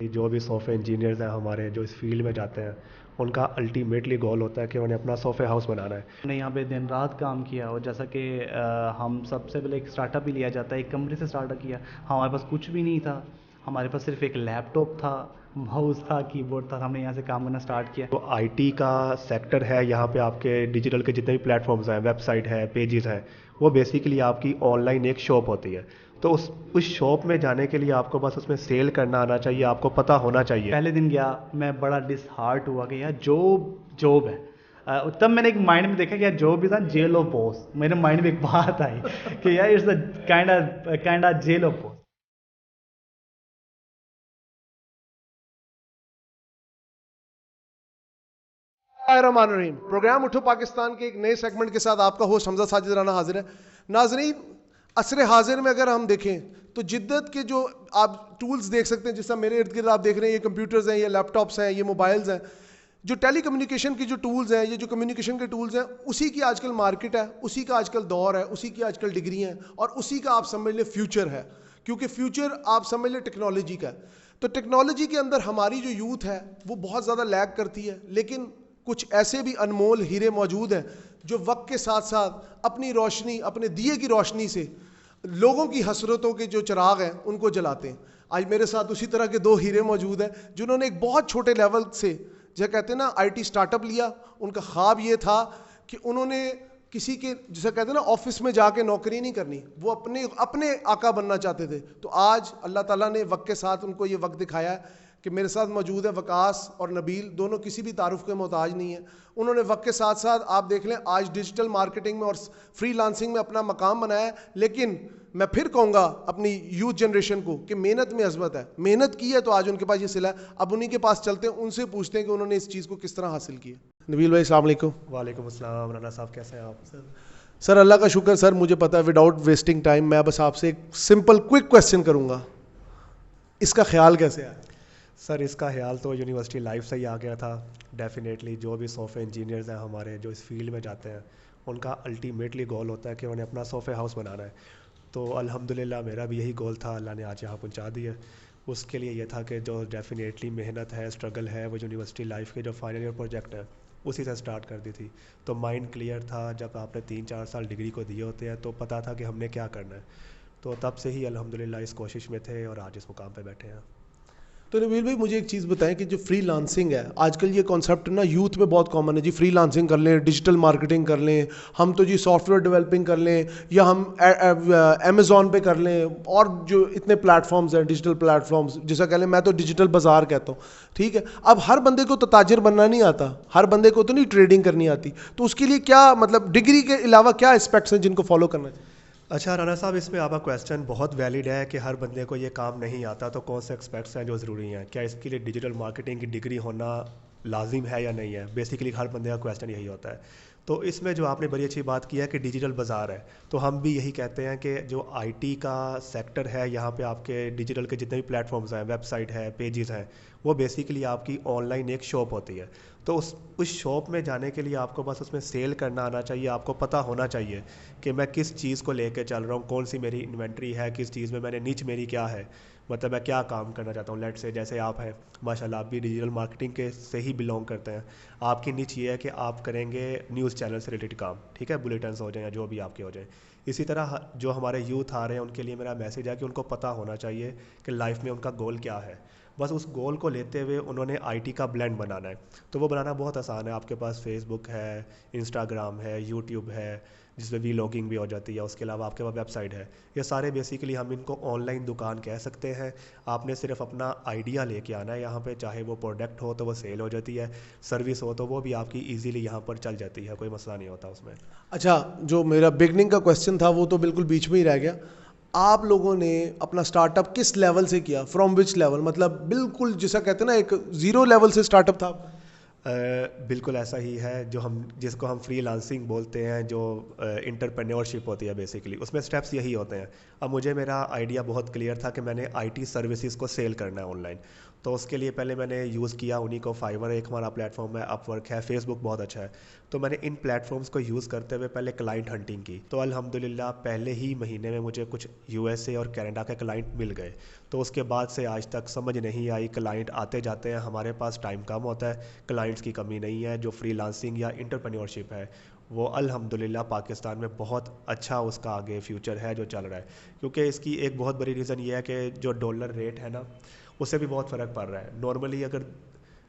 जो भी software engineers हैं हमारे जो इस फील्ड में जाते हैं उनका अल्टीमेटली गोल होता है कि उन्हें अपना सॉफ्टवेयर हाउस बनाना है। हमने यहाँ पे दिन रात काम किया और जैसा कि हम सबसे पहले एक स्टार्टअप ही लिया जाता है, एक कंपनी से स्टार्टअप किया। हमारे पास कुछ भी नहीं था, हमारे पास सिर्फ एक लैपटॉप था, माउस था, कीबोर्ड था। हमने यहाँ से काम करना स्टार्ट किया। तो आईटी का सेक्टर है यहाँ पे, आपके डिजिटल के जितने भी प्लेटफॉर्म्स हैं, वेबसाइट है, पेजेस हैं, वो बेसिकली आपकी ऑनलाइन एक शॉप होती है। तो उस शॉप में जाने के लिए आपको बस उसमें सेल करना आना चाहिए, आपको पता होना चाहिए। पहले दिन गया, मैं बड़ा डिसहार्ट हुआ कि यार जॉब जॉब है। तब मैंने एक माइंड में देखा कि यार job is a jail of boss. मेरे माइंड में एक बात आई कि यार it's a kind jail of boss. Rahim program उठो पाकिस्तान के एक नए सेगमेंट के साथ आपका होस्ट हमजा साजिद राना हाजिर है। नाजरीन, असर हाजिर में अगर हम देखें तो जिद्दत के जो आप टूल्स देख सकते हैं, जिस तरह मेरे इर्द गिर्द आप देख रहे हैं, ये कंप्यूटर्स हैं, ये लैपटॉप्स हैं, ये मोबाइल्स हैं, जो टेली कम्युनिकेशन की जो टूल्स हैं, ये जो कम्युनिकेशन के टूल्स हैं, उसी की आजकल मार्केट है, उसी का आजकल दौर है, उसी की आजकल डिग्री हैं और उसी का आप समझ लें फ्यूचर है। क्योंकि फ्यूचर आप समझ लें टेक्नोलॉजी का है। तो टेक्नोलॉजी के अंदर हमारी जो यूथ है वो बहुत ज़्यादा लैग करती है, लेकिन कुछ ऐसे भी अनमोल हीरे मौजूद हैं जो वक्त के साथ साथ अपनी रोशनी, अपने दिए की रोशनी से लोगों की हसरतों के जो चिराग हैं उनको जलाते हैं। आज मेरे साथ उसी तरह के दो हीरे मौजूद हैं जिन्होंने एक बहुत छोटे लेवल से, जो कहते हैं ना, आईटी स्टार्टअप लिया। उनका ख्वाब ये था कि उन्होंने किसी के, जिसे कहते हैं ना, ऑफिस में जाके नौकरी नहीं करनी, वो अपने अपने आका बनना चाहते थे। तो आज अल्लाह ताला ने वक्त के साथ उनको ये वक्त दिखाया है कि मेरे साथ मौजूद है वकास और नबील, दोनों किसी भी तारुफ के मोहताज नहीं है। उन्होंने वक्त के साथ साथ आप देख लें आज डिजिटल मार्केटिंग में और फ्रीलांसिंग में अपना मकाम बनाया है। लेकिन मैं फिर कहूँगा अपनी यूथ जनरेशन को कि मेहनत में अजमत है, मेहनत की है तो आज उनके पास ये सिला है। अब उन्हीं के पास चलते हैं, उनसे पूछते हैं कि उन्होंने इस चीज़ को किस तरह हासिल किया। नबील भाई अस्सलाम वालेकुम। वालेकुम अस्सलाम राना साहब, कैसे हैं आप? सर अल्लाह का शुक्र सर, मुझे पता है विदाउट वेस्टिंग टाइम मैं बस आपसे एक सिंपल क्विक क्वेश्चन करूँगा, इसका ख्याल कैसे आया? सर इसका ख्याल तो यूनिवर्सिटी लाइफ से ही आ गया था। डेफिनेटली जो भी सॉफ्टवेयर इंजीनियर्स हैं हमारे जो इस फील्ड में जाते हैं उनका अल्टीमेटली गोल होता है कि उन्हें अपना सॉफ्टवेयर हाउस बनाना है। तो अल्हम्दुलिल्लाह मेरा भी यही गोल था, अल्लाह ने आज यहाँ पहुँचा दिया। उसके लिए ये था कि जो डेफिनेटली मेहनत है, स्ट्रगल है, वो यूनिवर्सिटी लाइफ के जो फाइनल ईयर प्रोजेक्ट है उसी से स्टार्ट कर दी थी। तो माइंड क्लियर था, जब आपने 3-4 साल डिग्री को दिए होते हैं तो पता था कि हमने क्या करना है। तो तब से ही अल्हम्दुलिल्लाह इस कोशिश में थे और आज इस मुकाम पे बैठे हैं। तो नबील भाई मुझे एक चीज़ बताएं कि जो फ्रीलांसिंग है आजकल, ये कॉन्सेप्ट ना यूथ में बहुत कॉमन है जी, फ्रीलांसिंग कर लें, डिजिटल मार्केटिंग कर लें, हम तो जी सॉफ्टवेयर डेवलपिंग कर लें, या हम अमेज़ॉन पे कर लें, और जो इतने प्लेटफॉर्म्स हैं डिजिटल प्लेटफॉर्म्स, जैसा कह लें, मैं तो डिजिटल बाजार कहता हूँ। ठीक है, अब हर बंदे को तो ताजिर बनना नहीं आता, हर बंदे को तो नहीं ट्रेडिंग करनी आती, तो उसके लिए क्या मतलब डिग्री के अलावा क्या एस्पेक्ट्स हैं जिनको फॉलो करना चाहिए? अच्छा राना साहब, इसमें आपका क्वेश्चन बहुत वैलिड है कि हर बंदे को ये काम नहीं आता, तो कौन से एक्सपेक्ट्स हैं जो ज़रूरी हैं, क्या इसके लिए डिजिटल मार्केटिंग की डिग्री होना लाजिम है या नहीं है। बेसिकली हर बंदे का क्वेश्चन यही होता है। तो इसमें जो आपने बड़ी अच्छी बात की है कि डिजिटल बाज़ार है, तो हम भी यही कहते हैं कि जो आईटी का सेक्टर है यहाँ पे आपके डिजिटल के जितने भी प्लेटफॉर्म्स हैं, वेबसाइट है, पेजेस हैं, वो बेसिकली आपकी ऑनलाइन एक शॉप होती है। तो उस शॉप में जाने के लिए आपको बस उसमें सेल करना आना चाहिए, आपको पता होना चाहिए कि मैं किस चीज़ को लेके चल रहा हूँ, कौन सी मेरी इन्वेंट्री है, किस चीज़ में मैंने नीच मेरी क्या है, मतलब मैं क्या काम करना चाहता हूँ। लेट से जैसे आप हैं, माशाल्लाह आप भी डिजिटल मार्केटिंग के से ही बिलोंग करते हैं। आपकी नीच ये है कि आप करेंगे न्यूज़ चैनल से रिलेटेड काम, ठीक है, बुलेटिन्स हो जाए या जो भी आपके हो जाए। इसी तरह जो हमारे यूथ आ रहे हैं उनके लिए मेरा मैसेज है कि उनको पता होना चाहिए कि लाइफ में उनका गोल क्या है। बस उस गोल को लेते हुए उन्होंने आईटी का ब्लेंड बनाना है। तो वो बनाना बहुत आसान है, आपके पास फेसबुक है, इंस्टाग्राम है, यूट्यूब है, जिसमें वीलॉगिंग भी हो जाती है, उसके अलावा आपके पास वेबसाइट है। ये सारे बेसिकली हम इनको ऑनलाइन दुकान कह सकते हैं। आपने सिर्फ अपना आइडिया लेके आना है यहाँ पे, चाहे वो प्रोडक्ट हो तो वो सेल हो जाती है, सर्विस हो तो वो भी आपकी ईजिली यहाँ पर चल जाती है, कोई मसला नहीं होता उसमें। अच्छा, जो मेरा बिगनिंग का क्वेश्चन था वो तो बिल्कुल बीच में ही रह गया। आप लोगों ने अपना स्टार्टअप किस लेवल से किया, फ्रॉम विच लेवल, मतलब बिल्कुल जिसे कहते हैं ना एक जीरो लेवल से स्टार्टअप था? बिल्कुल ऐसा ही है, जो हम जिसको हम फ्रीलांसिंग बोलते हैं, जो इंटरप्रेन्योरशिप होती है बेसिकली, उसमें स्टेप्स यही होते हैं। अब मुझे मेरा आइडिया बहुत क्लियर था कि मैंने आईटी सर्विसेज को सेल करना है ऑनलाइन। तो उसके लिए पहले मैंने यूज़ किया उन्हीं को, फाइवर एक हमारा प्लेटफॉर्म है, अपवर्क है, फेसबुक बहुत अच्छा है। तो मैंने इन प्लेटफॉर्म्स को यूज़ करते हुए पहले क्लाइंट हंटिंग की, तो अल्हम्दुलिल्लाह पहले ही महीने में मुझे कुछ यूएसए और कनाडा के क्लाइंट मिल गए। तो उसके बाद से आज तक समझ नहीं आई, क्लाइंट आते जाते हैं, हमारे पास टाइम कम होता है, क्लाइंट्स की कमी नहीं है। जो फ्रीलांसिंग या इंटरप्रेन्योरशिप है वो अल्हम्दुलिल्लाह पाकिस्तान में बहुत अच्छा उसका आगे फ्यूचर है जो चल रहा है। क्योंकि इसकी एक बहुत बड़ी रीज़न ये है कि जो डॉलर रेट है ना, उससे भी बहुत फ़र्क पड़ रहा है। नॉर्मली अगर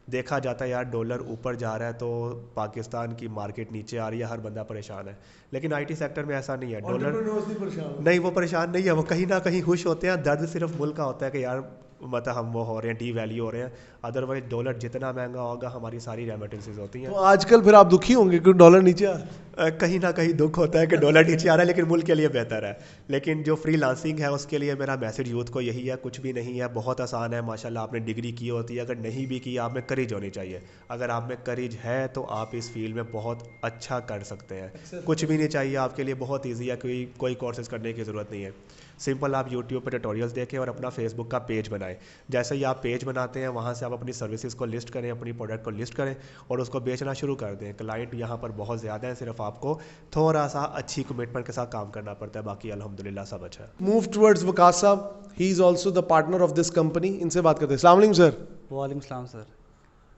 देखा जाता है यार डॉलर ऊपर जा रहा है तो पाकिस्तान की मार्केट नीचे आ रही है, हर बंदा परेशान है। लेकिन आईटी सेक्टर में ऐसा नहीं है, डॉलर एंटरप्रेन्योर्स नहीं परेशान। नहीं, वो परेशान नहीं है, वो कहीं ना कहीं खुश होते हैं। दर्द सिर्फ मुल्क का होता है कि यार मतलब हम वो हो रहे हैं, डी वैल्यू हो रहे हैं। अदरवाइज डॉलर जितना महंगा होगा हमारी सारी रेमिटेंसेज होती हैं। तो आजकल फिर आप दुखी होंगे कि डॉलर नीचे आ रहा है? कहीं ना कहीं दुख होता है कि डॉलर नीचे आ रहा है, लेकिन मुल्क के लिए बेहतर है। लेकिन जो फ्रीलांसिंग है उसके लिए मेरा मैसेज यूथ को यही है, कुछ भी नहीं है, बहुत आसान है। माशाल्लाह आपने डिग्री की होती है, अगर नहीं भी की आप में करेज होनी चाहिए। अगर आप में करेज है तो आप इस फील्ड में बहुत अच्छा कर सकते हैं। कुछ भी नहीं चाहिए आपके लिए, बहुत ईजी है, कोई कोर्सेज करने की ज़रूरत नहीं है। सिंपल आप यूट्यूब पर ट्यूटोरियल्स देखें और अपना फेसबुक का पेज बनाएं। जैसे ही आप पेज बनाते हैं वहाँ से आप अपनी सर्विसेज को लिस्ट करें, अपनी प्रोडक्ट को लिस्ट करें और उसको बेचना शुरू कर दें। क्लाइंट यहाँ पर बहुत ज़्यादा है, सिर्फ आपको थोड़ा सा अच्छी कमिटमेंट के साथ काम करना पड़ता है, बाकी अल्हम्दुलिल्लाह सब अच्छा है। मूव टुवर्ड्स वकास साहब, he is also the partner of this company. इनसे बात करते हैं। अस्सलाम वालेकुम सर। वालेकुम सलाम सर।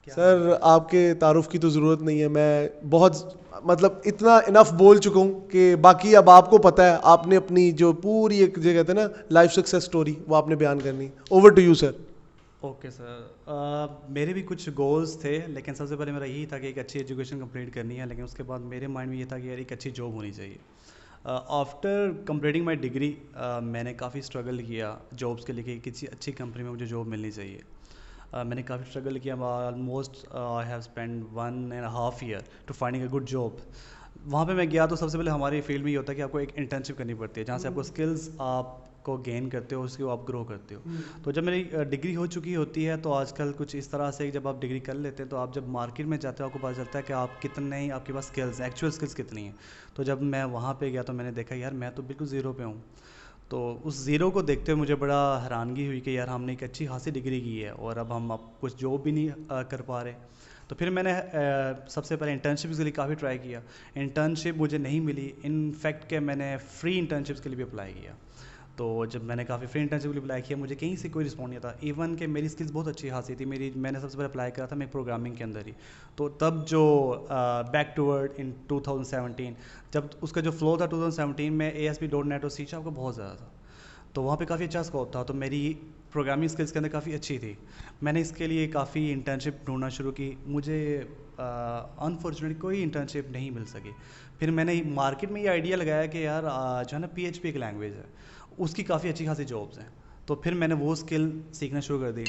सर आपके तारुफ की तो ज़रूरत नहीं है, मैं बहुत मतलब इतना इनफ बोल चुका हूँ कि बाकी अब आपको पता है, आपने अपनी जो पूरी एक जो कहते हैं ना लाइफ सक्सेस स्टोरी वो आपने बयान करनी। Over to you sir. Okay sir, मेरे भी कुछ गोल्स थे, लेकिन सबसे पहले मेरा यही था कि एक अच्छी एजुकेशन कंप्लीट करनी है। लेकिन उसके बाद मेरे माइंड में ये था कि यार एक अच्छी जॉब होनी चाहिए। आफ्टर कंप्लीटिंग माई डिग्री मैंने काफ़ी स्ट्रगल किया जॉब्स के लिए कि किसी अच्छी कंपनी में मुझे जॉब मिलनी चाहिए। मैंने काफ़ी स्ट्रगल किया, almost I have spend 1.5 year to finding a good job. वहाँ पे मैं गया तो सबसे पहले हमारी फील्ड में ये होता है कि आपको एक इंटर्नशिप करनी पड़ती है, जहाँ से आपको स्किल्स आपको गेन करते हो, उसको आप ग्रो करते हो। तो जब मेरी डिग्री हो चुकी होती है तो आजकल कुछ इस तरह से जब आप डिग्री कर लेते हैं तो आप जब मार्केट में जाते हो आपको पता चलता है कि आप कितने, आपके पास स्किल्स, एक्चुअल स्किल्स कितनी हैं। तो जब मैं वहाँ पे गया तो मैंने देखा यार मैं तो बिल्कुल ज़ीरो पे हूँ। तो उस ज़ीरो को देखते हुए मुझे बड़ा हैरानगी हुई कि यार हमने एक अच्छी खासी डिग्री की है और अब हम कुछ जॉब भी नहीं कर पा रहे। तो फिर मैंने सबसे पहले इंटर्नशिप के लिए काफ़ी ट्राई किया। इंटर्नशिप मुझे नहीं मिली, इनफैक्ट कि मैंने फ्री इंटर्नशिप्स के लिए भी अप्लाई किया। तो जब मैंने काफ़ी फ्री इंटर्नशिप के लिए अप्लाई किया मुझे कहीं से कोई रिस्पॉन्स नहीं था। इवन कि मेरी स्किल्स बहुत अच्छी खासी थी, मैंने सबसे पहले अप्लाई करा था मैं प्रोग्रामिंग के अंदर ही। तो तब जो बैक टूवर्ड इन 2017 जब उसका जो फ्लो था 2017 में ASP.NET और C# का बहुत ज़्यादा था, तो वहाँ पे काफ़ी अच्छा स्कोप था। तो मेरी प्रोग्रामिंग स्किल्स के अंदर काफ़ी अच्छी थी। मैंने इसके लिए काफ़ी इंटर्नशिप ढूंढना शुरू की, मुझे अनफॉर्चुनेटली कोई इंटर्नशिप नहीं मिल सकी। फिर मैंने मार्केट में ये आइडिया लगाया कि यार जो है ना PHP एक लैंग्वेज है, उसकी काफ़ी अच्छी खासी जॉब्स हैं। तो फिर मैंने वो स्किल सीखना शुरू कर दी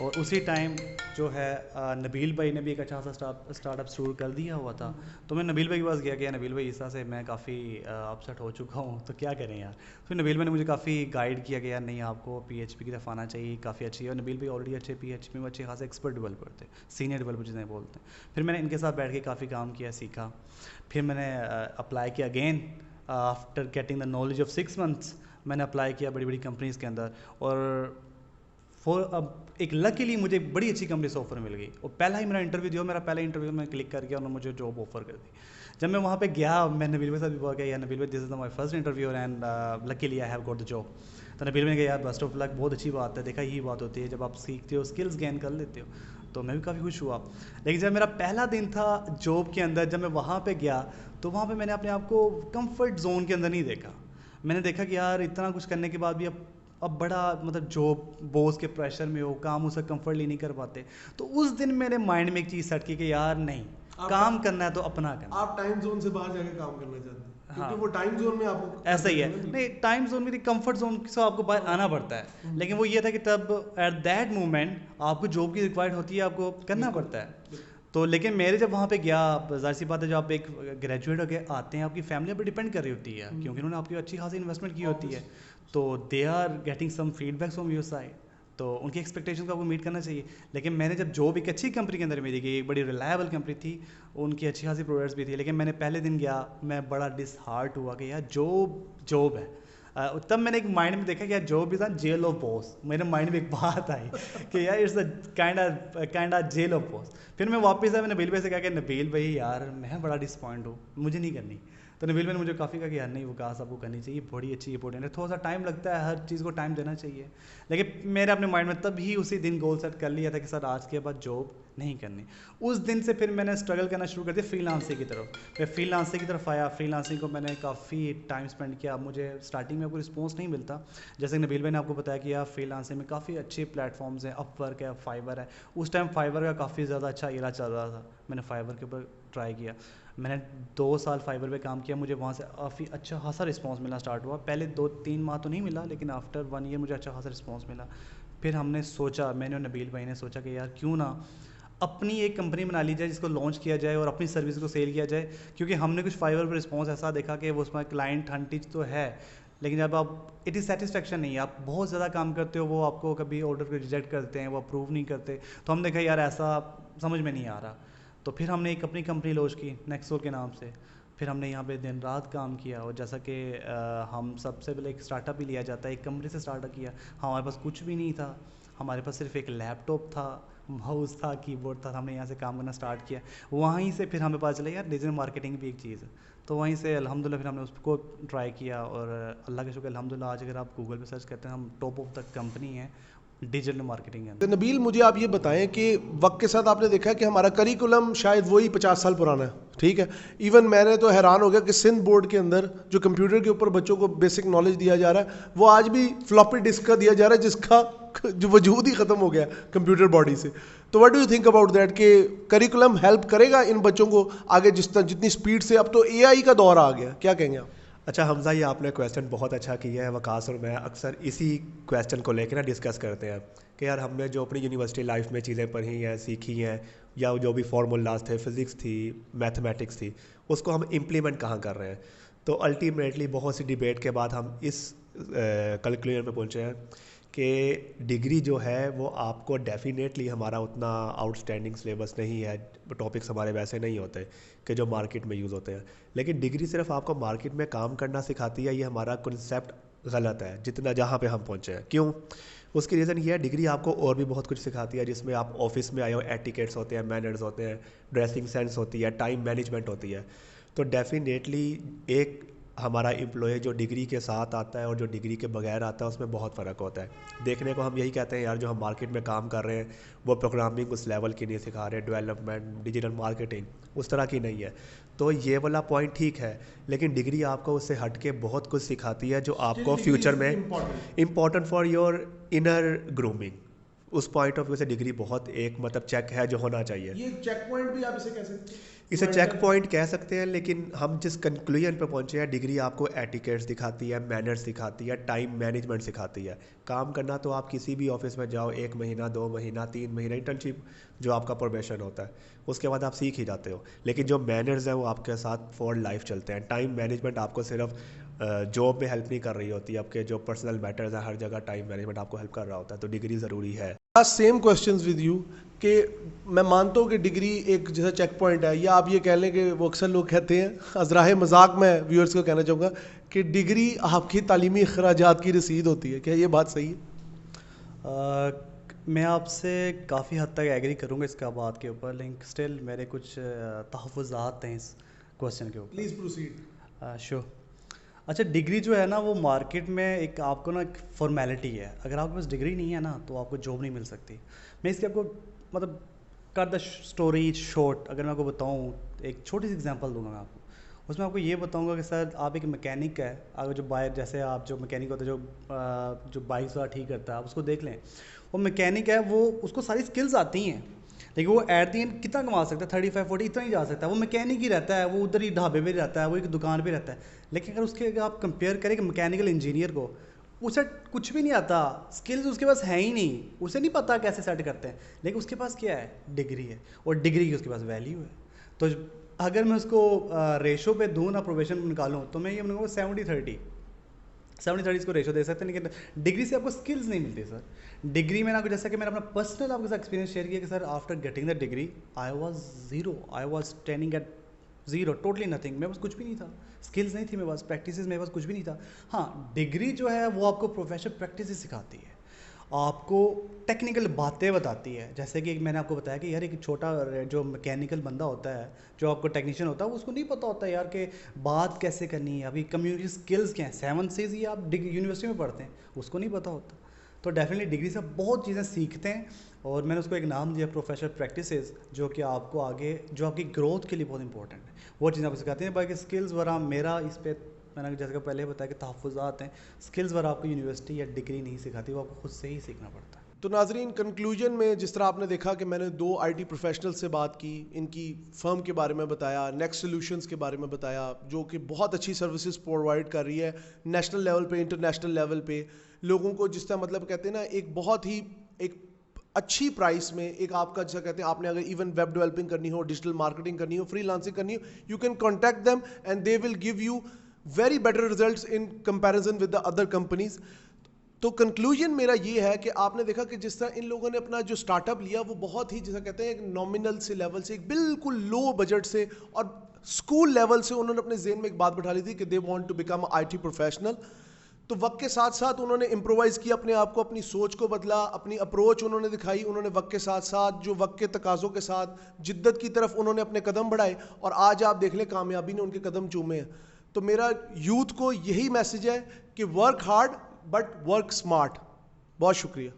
और उसी टाइम जो है नबील भाई ने भी एक अच्छा सा स्टार्टअप शुरू कर दिया हुआ था। तो मैं नबील भाई के पास गया कि नबील भाई इस तरह से मैं काफ़ी अपसेट हो चुका हूँ, तो क्या करें यार। फिर नबील भाई ने मुझे काफ़ी गाइड किया कि यार नहीं आपको PHP की तरफ आना चाहिए, काफ़ी अच्छी है। और नबील भाई ऑलरेडी अच्छे PHP में अच्छे खासे एक्सपर्ट डेवलपर थे, सीनियर डेवलपर जिन्हें बोलते हैं। फिर मैंने इनके साथ बैठ के काफ़ी काम किया, सीखा। फिर मैंने अप्लाई किया again after getting the knowledge of 6 months. मैंने अप्लाई किया बड़ी बड़ी कंपनीज़ के अंदर और अब एक लकीली मुझे एक बड़ी अच्छी कंपनी से ऑफर मिल गई और पहला ही मेरा इंटरव्यू दिया, मेरा पहला इंटरव्यू में क्लिक कर गया, उन्होंने मुझे जॉब ऑफर कर दी। जब मैं वहाँ पे गया मैं नबील भाई साथ भी बोल गया यार नबील भाई this is my first interview and luckily I have got the job. तो नबील भाई ने कहा यार बेस्ट ऑफ लक, बहुत अच्छी बात है। देखा यही बात होती है जब आप सीखते हो, स्किल्स गेन कर लेते हो। तो मैं भी काफ़ी खुश हुआ। लेकिन जब मेरा पहला दिन था जॉब के अंदर, जब मैं वहाँ पर गया तो वहाँ पर मैंने अपने आप को कम्फर्ट जोन के अंदर नहीं देखा। मैंने देखा कि यार इतना कुछ करने के बाद भी अब बड़ा मतलब जॉब बॉस के प्रेशर में हो, काम उसे कंफर्टली नहीं कर पाते। तो उस दिन मेरे माइंड में एक चीज़ सेट की कि यार नहीं, काम करना है तो अपना करना। आप टाइम जोन से बाहर जाके काम करना चाहते हैं, हाँ, क्योंकि वो टाइम जोन में आपको ऐसा ही है। नहीं, टाइम जोन में कंफर्ट जोन से आपको बाहर आना पड़ता है। लेकिन वो ये था कि तब एट दैट मोमेंट आपको जॉब की रिक्वायर्ड होती है, आपको करना पड़ता है। तो लेकिन मेरे जब वहाँ पे गया, जाहिर सी बात है जब आप एक ग्रेजुएट होकर आते हैं आपकी फैमिली पर डिपेंड कर रही होती है, क्योंकि उन्होंने आपकी अच्छी खासी इन्वेस्टमेंट की होती है। तो they are getting some feedback from your side, तो उनकी एक्सपेक्टेशंस को आपको मीट करना चाहिए। लेकिन मैंने जब जॉब एक अच्छी कंपनी के अंदर मेरी गई, एक बड़ी रिलायबल कंपनी थी, उनकी अच्छी खासी प्रोडक्ट्स भी थी, लेकिन मैंने पहले दिन गया मैं बड़ा डिसहार्ट हुआ कि यार जॉब है, तब मैंने एक माइंड में देखा कि यार job is a jail of boss. मेरे माइंड में एक बात आई कि यार it's a kind jail of boss. फिर मैं वापस आया, मैंने नबील भाई से कहा कि नबील भाई यार मैं बड़ा डिसपॉइंट हूँ, मुझे नहीं करनी। तो नबील भाई ने मुझे काफ़ी कहा कि यार नहीं वो कहा सबको करनी चाहिए, बड़ी अच्छी इंपॉर्टेंट है, थोड़ा सा टाइम लगता है, हर चीज़ को टाइम देना चाहिए। लेकिन मैंने अपने माइंड में तब ही उसी दिन गोल सेट कर लिया था कि सर आज के बाद जॉब नहीं करनी। उस दिन से फिर मैंने स्ट्रगल करना शुरू कर दिया फ्रीलांसिंग की तरफ। मैं फ्रीलांसिंग की तरफ आया, फ्रीलांसिंग को मैंने काफ़ी टाइम स्पेंड किया। मुझे स्टार्टिंग में आपको रिस्पॉन्स नहीं मिलता, जैसे नबील भाई ने आपको बताया कि यार फ्रीलांसिंग में काफ़ी अच्छे प्लेटफॉर्म्स हैं, अपवर्क है, फाइवर है। उस टाइम फाइवर का काफ़ी ज़्यादा अच्छा एरा चल रहा था, मैंने फाइवर के ऊपर ट्राई किया। मैंने 2 साल फाइबर पे काम किया, मुझे वहाँ से काफ़ी अच्छा खासा रिस्पांस मिलना स्टार्ट हुआ। पहले 2-3 माह तो नहीं मिला, लेकिन आफ्टर 1 ईयर मुझे अच्छा खासा रिस्पांस मिला। फिर हमने सोचा, मैंने और नबील भाई ने सोचा कि यार क्यों ना अपनी एक कंपनी बना ली जाए जिसको लॉन्च किया जाए और अपनी सर्विस को सेल किया जाए। क्योंकि हमने कुछ फाइवर पर रिस्पॉन्स ऐसा देखा कि वो उसमें क्लाइंट हंटिज तो है, लेकिन जब आप इट इज़ सेटिस्फेक्शन नहीं है, आप बहुत ज़्यादा काम करते हो, वो आपको कभी ऑर्डर को रिजेक्ट करते हैं, वो अप्रूव नहीं करते। तो हमने कहा यार ऐसा समझ में नहीं आ रहा। तो फिर हमने एक अपनी कंपनी लॉन्च की नेक्सो के नाम से। फिर हमने यहाँ पे दिन रात काम किया, और जैसा कि हम सबसे पहले एक स्टार्टअप ही लिया जाता है, एक कंपनी से स्टार्टअप किया। हमारे पास कुछ भी नहीं था, हमारे पास सिर्फ एक लैपटॉप था, माउस था, कीबोर्ड था। हमने यहाँ से काम करना स्टार्ट किया। वहीं से फिर हमें पता चला यार डिजिटल मार्केटिंग भी एक चीज़ है। तो वहीं से अल्हम्दुलिल्लाह फिर हमने उसको ट्राई किया, और अल्लाह का शुक्र अल्हम्दुलिल्लाह आज अगर आप गूगल पे सर्च करते हैं हम टॉप ऑफ द कंपनी है डिजिटल मार्केटिंग के अंदर। तो नबील मुझे आप ये बताएं कि वक्त के साथ आपने देखा कि हमारा करिकुलम शायद वही 50 साल पुराना है, ठीक है। इवन मैंने तो हैरान हो गया कि सिंध बोर्ड के अंदर जो कंप्यूटर के ऊपर बच्चों को बेसिक नॉलेज दिया जा रहा है वो आज भी फ्लॉपी डिस्क का दिया जा रहा है, जिसका जो वजूद ही ख़त्म हो गया कंप्यूटर बॉडी से। तो what do you think about that कि करिकुलम हेल्प करेगा इन बच्चों को आगे जितनी स्पीड से, अब तो AI का दौर आ गया, क्या कहेंगे आप? अच्छा हमजा, ये आपने क्वेश्चन बहुत अच्छा किया है। वकास और मैं अक्सर इसी क्वेश्चन को लेकर ना डिस्कस करते हैं कि यार हमने जो अपनी यूनिवर्सिटी लाइफ में चीज़ें पढ़ी हैं, सीखी हैं, या जो भी फार्मूलाज थे, फिज़िक्स थी, मैथमेटिक्स थी, उसको हम इम्प्लीमेंट कहाँ कर रहे हैं। तो अल्टीमेटली बहुत सी डिबेट के बाद हम इस कंक्लूजन पे पहुँचे हैं कि डिग्री जो है वो आपको डेफिनेटली, हमारा उतना आउटस्टैंडिंग सिलेबस नहीं है, टॉपिक्स हमारे वैसे नहीं होते कि जो मार्केट में यूज़ होते हैं, लेकिन डिग्री सिर्फ आपको मार्केट में काम करना सिखाती है। ये हमारा कॉन्सेप्ट गलत है जितना जहाँ पे हम पहुँचे हैं। क्यों? उसकी रीज़न ये है, डिग्री आपको और भी बहुत कुछ सिखाती है, जिसमें आप ऑफिस में आए हो, एटिकेट्स होते हैं, मैनर्स होते हैं, ड्रेसिंग सेंस होती है, टाइम मैनेजमेंट होती है। तो डेफिनेटली एक हमारा एम्प्लॉय जो डिग्री के साथ आता है और जो डिग्री के बगैर आता है उसमें बहुत फ़र्क होता है। देखने को हम यही कहते हैं यार जो हम मार्केट में काम कर रहे हैं वो प्रोग्रामिंग उस लेवल की नहीं सिखा रहे, डेवलपमेंट, डिजिटल मार्केटिंग उस तरह की नहीं है। तो ये वाला पॉइंट ठीक है, लेकिन डिग्री आपको उससे हट के बहुत कुछ सिखाती है जो आपको फ्यूचर में important for your inner grooming. उस पॉइंट ऑफ व्यू से डिग्री बहुत एक मतलब चेक है जो होना चाहिए। ये चेक पॉइंट भी आप इसे कह सकते हैं, इसे चेक पॉइंट कह सकते हैं, लेकिन हम जिस कंक्लूजन पे पहुंचे हैं, डिग्री आपको एटिकेट्स दिखाती है, मैनर्स सिखाती है, टाइम मैनेजमेंट सिखाती है। काम करना तो आप किसी भी ऑफिस में जाओ, 1 महीना, 2 महीना, 3 महीना इंटर्नशिप जो आपका प्रोबेशन होता है, उसके बाद आप सीख ही जाते हो। लेकिन जो मैनर्स हैं वो आपके साथ फॉर लाइफ चलते हैं। टाइम मैनेजमेंट आपको सिर्फ जॉब में हेल्प नहीं कर रही होती, आपके जो पर्सनल मैटर्स हैं हर जगह टाइम मैनेजमेंट आपको हेल्प कर रहा होता है। तो डिग्री ज़रूरी है। सेम क्वेश्चंस विद यू कि मैं मानता हूँ कि डिग्री एक जैसा चेक पॉइंट है, या आप ये कह लें कि वो अक्सर लोग कहते हैं, अज़राहे मजाक में व्यूअर्स को कहना चाहूँगा कि डिग्री आपकी तालीमी अखराजात की रसीद होती है। क्या ये बात सही है? मैं आपसे काफ़ी हद तक एग्री करूँगा इसका बात के ऊपर, लेकिन स्टिल मेरे कुछ तहफ़्फ़ुज़ात हैं इस क्वेश्चन के ऊपर। Please proceed. श्योर। अच्छा, डिग्री जो है ना वो मार्केट में एक आपको ना एक फॉर्मेलिटी है। अगर आपके पास डिग्री नहीं है ना तो आपको जॉब नहीं मिल सकती। मैं इसकी आपको मतलब कर द स्टोरी शॉर्ट अगर मैं आपको बताऊँ, एक छोटी सी एग्जांपल दूंगा मैं आपको। उसमें आपको ये बताऊंगा कि सर आप एक मैकेनिक है, अगर जो बाइक, जैसे आप जो मैकेनिक होता है जो बाइक वाला ठीक करता है, आप उसको देख लें, वो मैकेनिक है, वो उसको सारी स्किल्स आती हैं, लेकिन वो एट दी एंड कितना कमा सकता है, 35-40 इतना ही जा सकता है। वो मैकेनिक ही रहता है, वो उधर ही ढाबे पे रहता है, वो एक दुकान पे रहता है। लेकिन अगर उसके अगर आप कंपेयर करें कि मैकेनिकल इंजीनियर को, उसे कुछ भी नहीं आता, स्किल्स उसके पास है ही नहीं, उसे नहीं पता कैसे सेट करते हैं, लेकिन उसके पास क्या है, डिग्री है, और डिग्री की उसके पास वैल्यू है। तो अगर मैं उसको रेशो पे दूँ ना, प्रोफेशन निकालूँ, तो मैं ये बोलूँगा 70-30 को रेशो दे सकते हैं। लेकिन डिग्री से आपको स्किल्स नहीं मिलती सर। डिग्री में ना, जैसा कि मैंने अपना पर्सनल आपके साथ एक्सपीरियंस शेयर किया कि sir after getting the degree I was zero, I was standing at zero, totally nothing. मेरे पास कुछ भी नहीं था, स्किल्स नहीं थी मेरे पास, प्रैक्टिसेस मेरे पास कुछ भी नहीं था। हाँ, डिग्री जो है वो आपको प्रोफेशनल प्रैक्टिस सिखाती है, आपको टेक्निकल बातें बताती है। जैसे कि मैंने आपको बताया कि यार एक छोटा जो मैकेनिकल बंदा होता है, जो आपको टेक्नीशियन होता है, उसको नहीं पता होता यार कि बात कैसे करनी है, अभी कम्युनिकेशन स्किल्स क्या हैं, 7 से ही आप यूनिवर्सिटी में पढ़ते हैं, उसको नहीं पता होता। तो डेफिनेटली डिग्री से बहुत चीज़ें सीखते हैं, और मैंने उसको एक नाम दिया प्रोफेशनल प्रैक्टिसेस, जो कि आपको आगे, जो आपकी ग्रोथ के लिए बहुत इंपॉर्टेंट है, वो चीज़ें आपको सिखाती हैं। बाकी स्किल्स वगैरह मेरा इस पर, मैंने जैसे कि पहले बताया कि तहफ़्फ़ुज़ात हैं, स्किल्स वगैरह आपको यूनिवर्सिटी या डिग्री नहीं सिखाती, वो आपको खुद से ही सीखना पड़ता है। तो नाजरीन, कंक्लूजन में जिस तरह आपने देखा कि मैंने 2 आईटी प्रोफेशनल से बात की, इनकी फ़र्म के बारे में बताया, नेक्स्ट सॉल्यूशंस के बारे में बताया, जो कि बहुत अच्छी सर्विसेज प्रोवाइड कर रही है नेशनल लेवल पे, इंटरनेशनल लेवल पे लोगों को, जिस तरह मतलब कहते हैं ना, एक बहुत ही एक अच्छी प्राइस में, एक आपका जैसा कहते हैं, आपने अगर इवन वेब डेवलपिंग करनी हो, डिजिटल मार्केटिंग करनी हो, फ्रीलांसिंग करनी हो, you can contact them and they will give you very better results in comparison with the other companies. तो कंक्लूजन मेरा ये है कि आपने देखा कि जिस तरह इन लोगों ने अपना जो स्टार्टअप लिया, वो बहुत ही जैसा कहते हैं एक नॉमिनल से लेवल से, एक बिल्कुल लो बजट से और स्कूल लेवल से उन्होंने अपने जेहन में एक बात बिठा ली थी कि they want to become IT professional. तो वक्त के साथ साथ उन्होंने इम्प्रोवाइज़ किया अपने आप को, अपनी सोच को बदला, अपनी अप्रोच उन्होंने दिखाई, उन्होंने वक्त के साथ साथ जो वक्त के तकाज़ों के साथ जिद्दत की तरफ उन्होंने अपने कदम बढ़ाए, और आज आप देख लें कामयाबी ने उनके कदम चूमे हैं। तो मेरा यूथ को यही मैसेज है कि work hard but work smart. बहुत शुक्रिया।